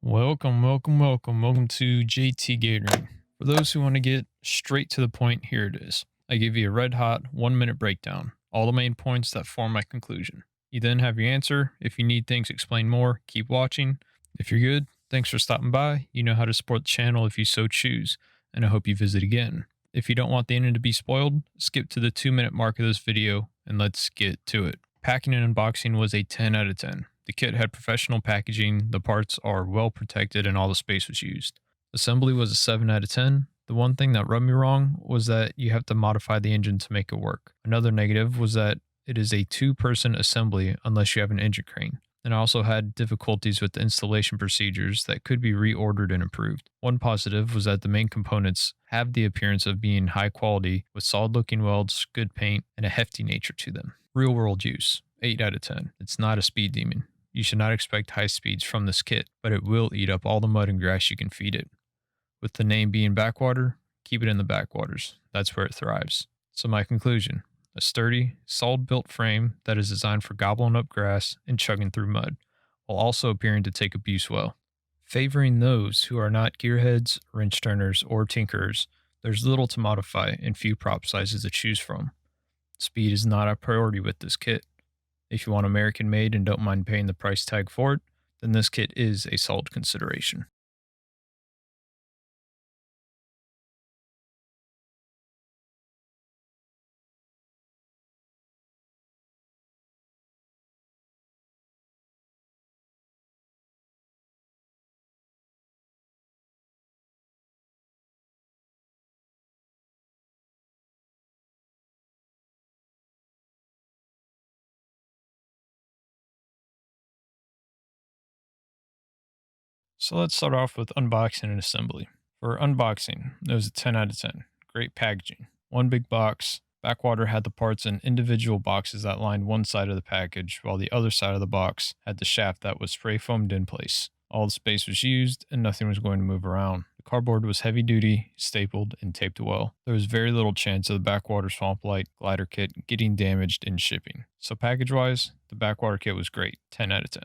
Welcome to JT Gatering. For those who want to get straight to the point, here it is. I give you a red hot 1 minute breakdown, all the main points that form my conclusion. You then have your answer. If you need things explained more, keep watching. If you're good, thanks for stopping by. You know how to support the channel if you so choose, and I hope you visit again. If you don't want the ending to be spoiled, skip to the 2 minute mark of this video and let's get to it. Packing and unboxing was a 10 out of 10. The kit had professional packaging, the parts are well protected, and all the space was used. Assembly was a 7 out of 10. The one thing that rubbed me wrong was that you have to modify the engine to make it work. Another negative was that it is a 2-person assembly unless you have an engine crane. And I also had difficulties with the installation procedures that could be reordered and improved. One positive was that the main components have the appearance of being high quality with solid looking welds, good paint, and a hefty nature to them. Real world use, 8 out of 10. It's not a speed demon. You should not expect high speeds from this kit, but it will eat up all the mud and grass you can feed it. With the name being Backwater, keep it in the backwaters. That's where it thrives. So my conclusion, a sturdy, solid built frame that is designed for gobbling up grass and chugging through mud, while also appearing to take abuse well. Favoring those who are not gearheads, wrench turners, or tinkerers, there's little to modify and few prop sizes to choose from. Speed is not a priority with this kit. If you want American made and don't mind paying the price tag for it, then this kit is a solid consideration. So let's start off with unboxing and assembly. For unboxing, it was a 10 out of 10. Great packaging. One big box. Backwater had the parts in individual boxes that lined one side of the package, while the other side of the box had the shaft that was spray foamed in place. All the space was used and nothing was going to move around. The cardboard was heavy duty, stapled, and taped well. There was very little chance of the Backwater SWOMP LITE glider kit getting damaged in shipping. So package wise, the Backwater kit was great, 10 out of 10.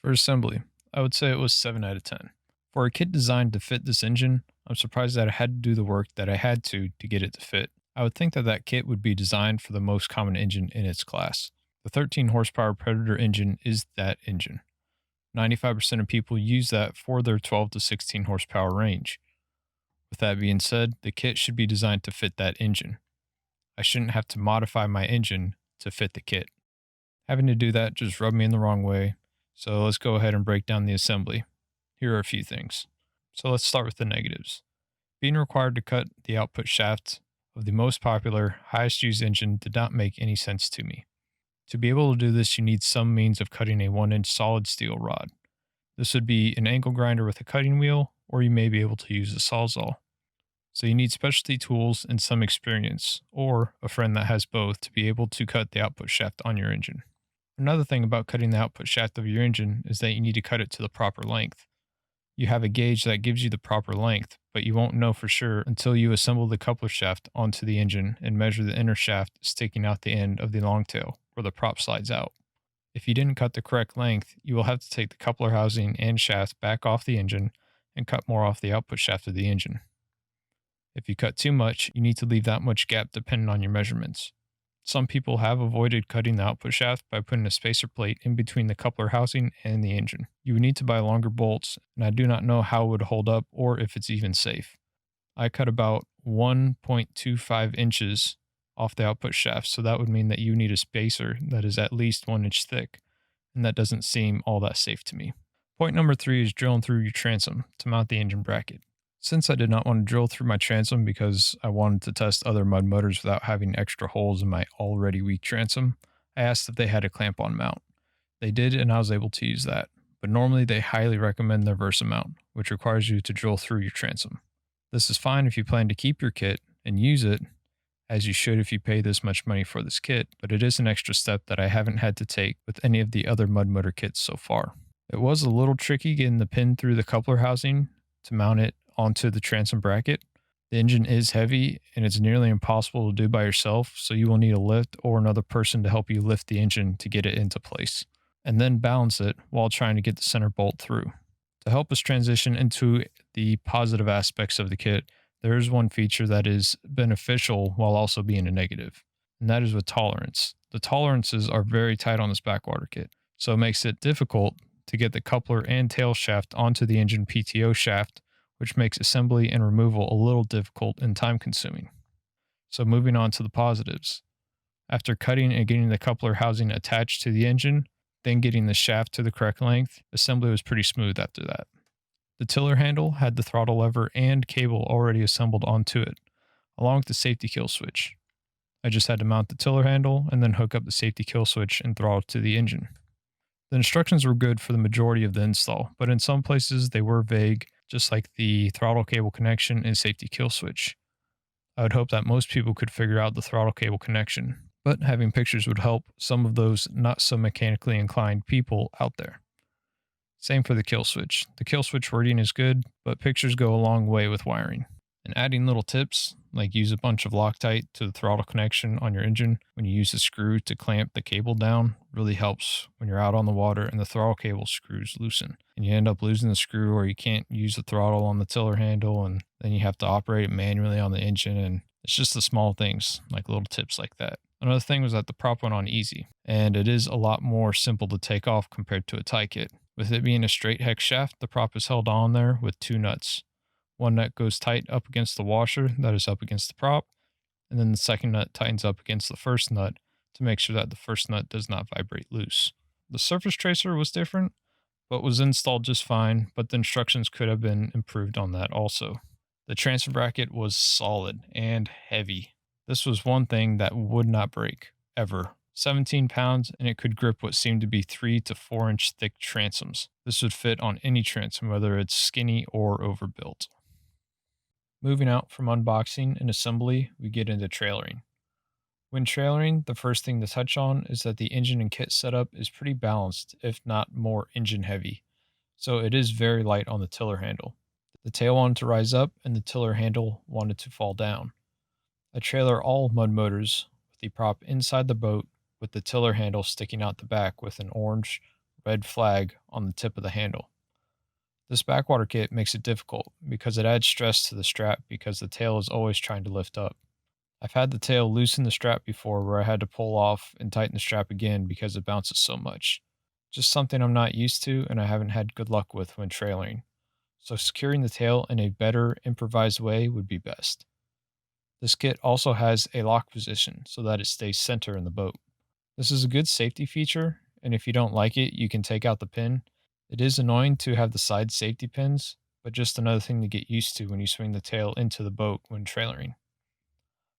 For assembly, I would say it was 7 out of 10. For a kit designed to fit this engine, I'm surprised that I had to do the work that I had to get it to fit. I would think that that kit would be designed for the most common engine in its class. The 13 horsepower Predator engine is that engine. 95% of people use that for their 12 to 16 horsepower range. With that being said, the kit should be designed to fit that engine. I shouldn't have to modify my engine to fit the kit. Having to do that just rubbed me in the wrong way. So let's go ahead and break down the assembly. Here are a few things. So let's start with the negatives. Being required to cut the output shaft of the most popular, highest used engine did not make any sense to me. To be able to do this, you need some means of cutting a 1-inch solid steel rod. This would be an angle grinder with a cutting wheel, or you may be able to use a sawzall. So you need specialty tools and some experience, or a friend that has both, to be able to cut the output shaft on your engine. Another thing about cutting the output shaft of your engine is that you need to cut it to the proper length. You have a gauge that gives you the proper length, but you won't know for sure until you assemble the coupler shaft onto the engine and measure the inner shaft sticking out the end of the long tail where the prop slides out. If you didn't cut the correct length, you will have to take the coupler housing and shaft back off the engine and cut more off the output shaft of the engine. If you cut too much, you need to leave that much gap depending on your measurements. Some people have avoided cutting the output shaft by putting a spacer plate in between the coupler housing and the engine. You would need to buy longer bolts, and I do not know how it would hold up or if it's even safe. I cut about 1.25 inches off the output shaft, so that would mean that you need a spacer that is at least 1 inch thick, and that doesn't seem all that safe to me. Point number 3 is drilling through your transom to mount the engine bracket. Since I did not want to drill through my transom because I wanted to test other mud motors without having extra holes in my already weak transom, I asked if they had a clamp-on mount. They did, and I was able to use that, but normally they highly recommend their Versa mount, which requires you to drill through your transom. This is fine if you plan to keep your kit and use it, as you should if you pay this much money for this kit, but it is an extra step that I haven't had to take with any of the other mud motor kits so far. It was a little tricky getting the pin through the coupler housing to mount it onto the transom bracket. The engine is heavy and it's nearly impossible to do by yourself, so you will need a lift or another person to help you lift the engine to get it into place, and then balance it while trying to get the center bolt through. To help us transition into the positive aspects of the kit, there is one feature that is beneficial while also being a negative, and that is with tolerance. The tolerances are very tight on this backwater kit, so it makes it difficult to get the coupler and tail shaft onto the engine PTO shaft, which makes assembly and removal a little difficult and time consuming. So, moving on to the positives. After cutting and getting the coupler housing attached to the engine, then getting the shaft to the correct length, assembly was pretty smooth after that. The tiller handle had the throttle lever and cable already assembled onto it, along with the safety kill switch. I just had to mount the tiller handle and then hook up the safety kill switch and throttle to the engine. The instructions were good for the majority of the install, but in some places they were vague, just like the throttle cable connection and safety kill switch. I would hope that most people could figure out the throttle cable connection, but having pictures would help some of those not so mechanically inclined people out there. Same for the kill switch. The kill switch wording is good, but pictures go a long way with wiring. And adding little tips, like use a bunch of Loctite to the throttle connection on your engine when you use a screw to clamp the cable down, really helps when you're out on the water and the throttle cable screws loosen. And you end up losing the screw, or you can't use the throttle on the tiller handle, and then you have to operate it manually on the engine. And it's just the small things, like little tips like that. Another thing was that the prop went on easy, and it is a lot more simple to take off compared to a tie kit. With it being a straight hex shaft, the prop is held on there with two nuts. One nut goes tight up against the washer that is up against the prop, and then the second nut tightens up against the first nut to make sure that the first nut does not vibrate loose. The surface tracer was different, but was installed just fine, but the instructions could have been improved on that also. The transfer bracket was solid and heavy. This was one thing that would not break, ever. 17 pounds, and it could grip what seemed to be 3 to 4 inch thick transoms. This would fit on any transom, whether it's skinny or overbuilt. Moving out from unboxing and assembly, we get into trailering. When trailering, the first thing to touch on is that the engine and kit setup is pretty balanced, if not more engine heavy, so it is very light on the tiller handle. The tail wanted to rise up and the tiller handle wanted to fall down. I trailer all mud motors with the prop inside the boat with the tiller handle sticking out the back with an orange red flag on the tip of the handle. This backwater kit makes it difficult because it adds stress to the strap because the tail is always trying to lift up. I've had the tail loosen the strap before where I had to pull off and tighten the strap again because it bounces so much. Just something I'm not used to and I haven't had good luck with when trailering. So securing the tail in a better improvised way would be best. This kit also has a lock position so that it stays center in the boat. This is a good safety feature, and if you don't like it, you can take out the pin. It is annoying to have the side safety pins, but just another thing to get used to when you swing the tail into the boat when trailering.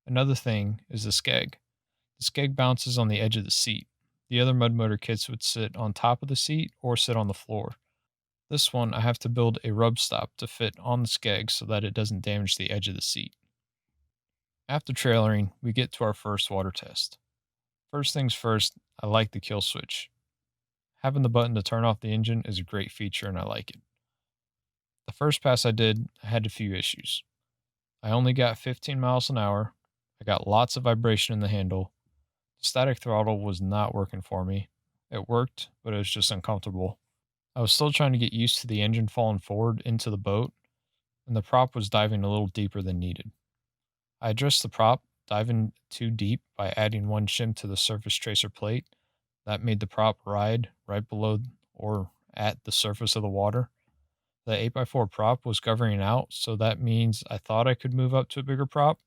Another thing is the skeg. The skeg bounces on the edge of the seat. The other mud motor kits would sit on top of the seat or sit on the floor. This one I have to build a rub stop to fit on the skeg so that it doesn't damage the edge of the seat. After trailering, we get to our first water test. First things first, I like the kill switch. Having the button to turn off the engine is a great feature and I like it. The first pass I did, I had a few issues. I only got 15 miles an hour. I got lots of vibration in the handle. The static throttle was not working for me. It worked, but it was just uncomfortable. I was still trying to get used to the engine falling forward into the boat, and the prop was diving a little deeper than needed. I addressed the prop diving too deep by adding one shim to the surface tracer plate. That made the prop ride right below or at the surface of the water. The 8x4 prop was governing out, so that means I thought I could move up to a bigger prop.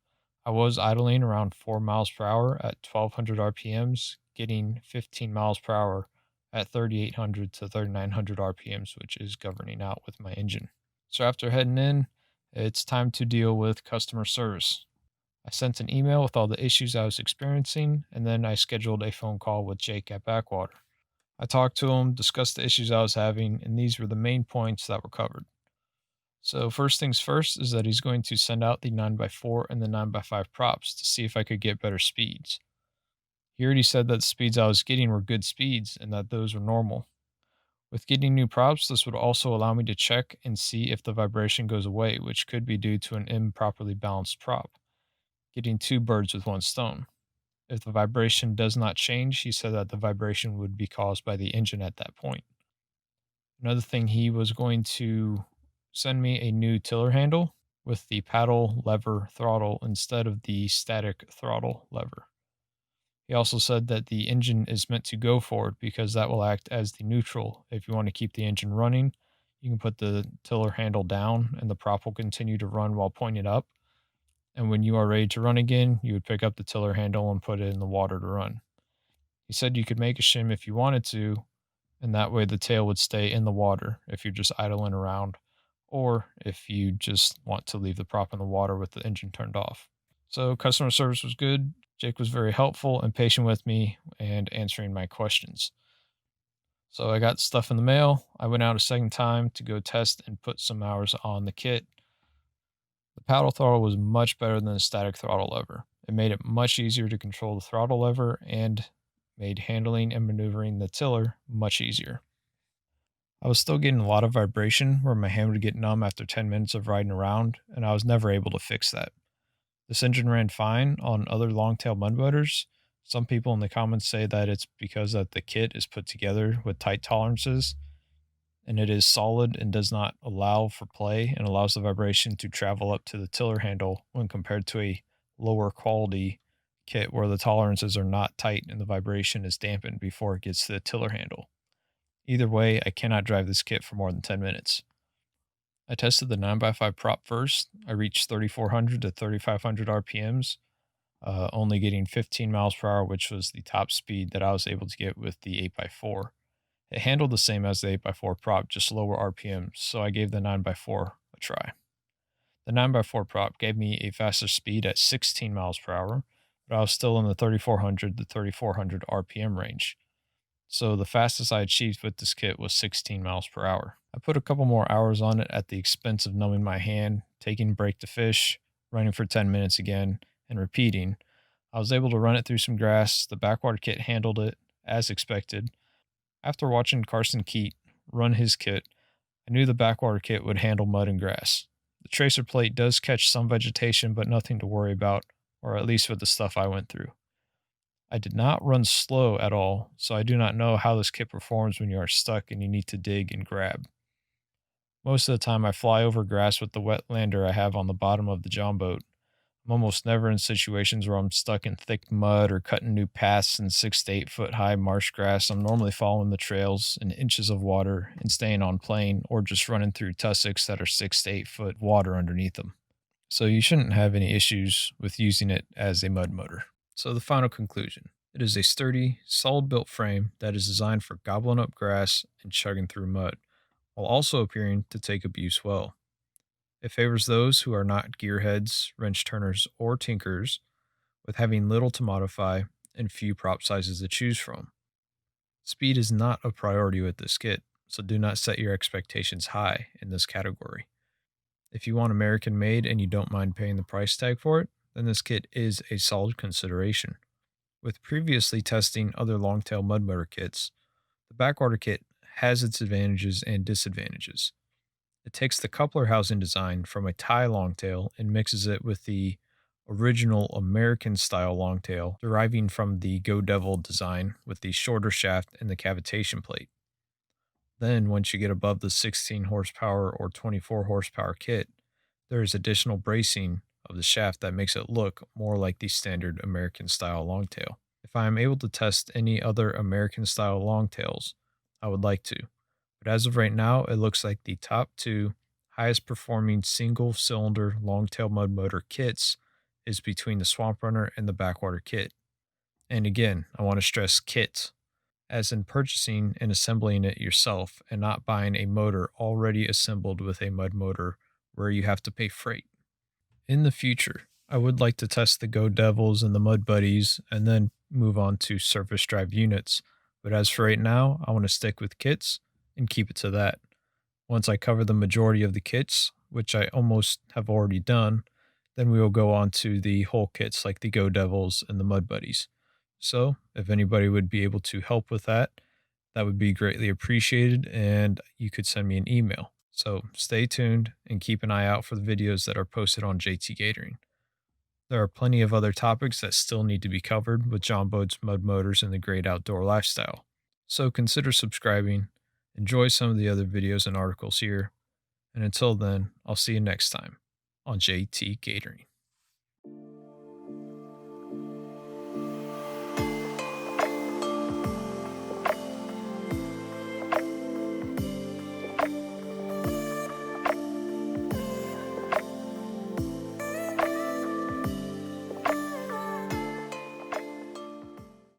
I was idling around 4 miles per hour at 1200 RPMs, getting 15 miles per hour at 3800 to 3900 RPMs, which is governing out with my engine. So after heading in, it's time to deal with customer service. I sent an email with all the issues I was experiencing, and then I scheduled a phone call with Jake at Backwater. I talked to him, discussed the issues I was having, and these were the main points that were covered. So first things first is that he's going to send out the 9x4 and the 9x5 props to see if I could get better speeds. He already said that the speeds I was getting were good speeds and that those were normal. With getting new props, this would also allow me to check and see if the vibration goes away, which could be due to an improperly balanced prop. Getting two birds with one stone. If the vibration does not change, he said that the vibration would be caused by the engine at that point. Another thing, he was going to send me a new tiller handle with the paddle lever throttle instead of the static throttle lever. He also said that the engine is meant to go forward because that will act as the neutral. If you want to keep the engine running, you can put the tiller handle down and the prop will continue to run while pointed up. And when you are ready to run again, you would pick up the tiller handle and put it in the water to run. He said you could make a shim if you wanted to, and that way the tail would stay in the water if you're just idling around, or if you just want to leave the prop in the water with the engine turned off. So customer service was good. Jake was very helpful and patient with me and answering my questions. So I got stuff in the mail. I went out a second time to go test and put some hours on the kit. The paddle throttle was much better than the static throttle lever. It made it much easier to control the throttle lever and made handling and maneuvering the tiller much easier. I was still getting a lot of vibration where my hand would get numb after 10 minutes of riding around, and I was never able to fix that. This engine ran fine on other longtail mud motors. Some people in the comments say that it's because that the kit is put together with tight tolerances and it is solid and does not allow for play and allows the vibration to travel up to the tiller handle when compared to a lower quality kit where the tolerances are not tight and the vibration is dampened before it gets to the tiller handle. Either way, I cannot drive this kit for more than 10 minutes. I tested the 9x5 prop first. I reached 3,400 to 3,500 RPMs, only getting 15 miles per hour, which was the top speed that I was able to get with the 8x4. It handled the same as the 8x4 prop, just lower RPMs, so I gave the 9x4 a try. The 9x4 prop gave me a faster speed at 16 miles per hour, but I was still in the 3,400 to 3,400 RPM range. So the fastest I achieved with this kit was 16 miles per hour. I put a couple more hours on it at the expense of numbing my hand, taking a break to fish, running for 10 minutes again, and repeating. I was able to run it through some grass. The Backwater kit handled it as expected. After watching Carson Keat run his kit, I knew the Backwater kit would handle mud and grass. The tracer plate does catch some vegetation, but nothing to worry about, or at least with the stuff I went through. I did not run slow at all, so I do not know how this kit performs when you are stuck and you need to dig and grab. Most of the time I fly over grass with the wet lander I have on the bottom of the John boat. I'm almost never in situations where I'm stuck in thick mud or cutting new paths in 6 to 8 foot high marsh grass. I'm normally following the trails in inches of water and staying on plane or just running through tussocks that are 6 to 8 foot water underneath them. So you shouldn't have any issues with using it as a mud motor. So the final conclusion. It is a sturdy, solid built frame that is designed for gobbling up grass and chugging through mud, while also appearing to take abuse well. It favors those who are not gearheads, wrench turners, or tinkers, with having little to modify and few prop sizes to choose from. Speed is not a priority with this kit, so do not set your expectations high in this category. If you want American made and you don't mind paying the price tag for it, then this kit is a solid consideration. With previously testing other longtail mud motor kits, the Backwater kit has its advantages and disadvantages. It takes the coupler housing design from a Thai longtail and mixes it with the original American style longtail deriving from the Go Devil design with the shorter shaft and the cavitation plate. Then, once you get above the 16 horsepower or 24 horsepower kit, there is additional bracing of the shaft that makes it look more like the standard American style longtail. If I am able to test any other American style longtails, I would like to. But as of right now, it looks like the top two highest performing single cylinder longtail mud motor kits is between the Swamp Runner and the Backwater kit. And again, I want to stress kit, as in purchasing and assembling it yourself and not buying a motor already assembled with a mud motor where you have to pay freight. In the future, I would like to test the Go Devils and the Mud Buddies and then move on to surface drive units. But as for right now, I want to stick with kits and keep it to that. Once I cover the majority of the kits, which I almost have already done, then we will go on to the whole kits like the Go Devils and the Mud Buddies. So, if anybody would be able to help with that, that would be greatly appreciated, and you could send me an email. So, stay tuned and keep an eye out for the videos that are posted on JT Gatoring. There are plenty of other topics that still need to be covered with John boats, mud motors, and the great outdoor lifestyle. So, consider subscribing Enjoy some of the other videos and articles here. And until then, I'll see you next time on JT Catering.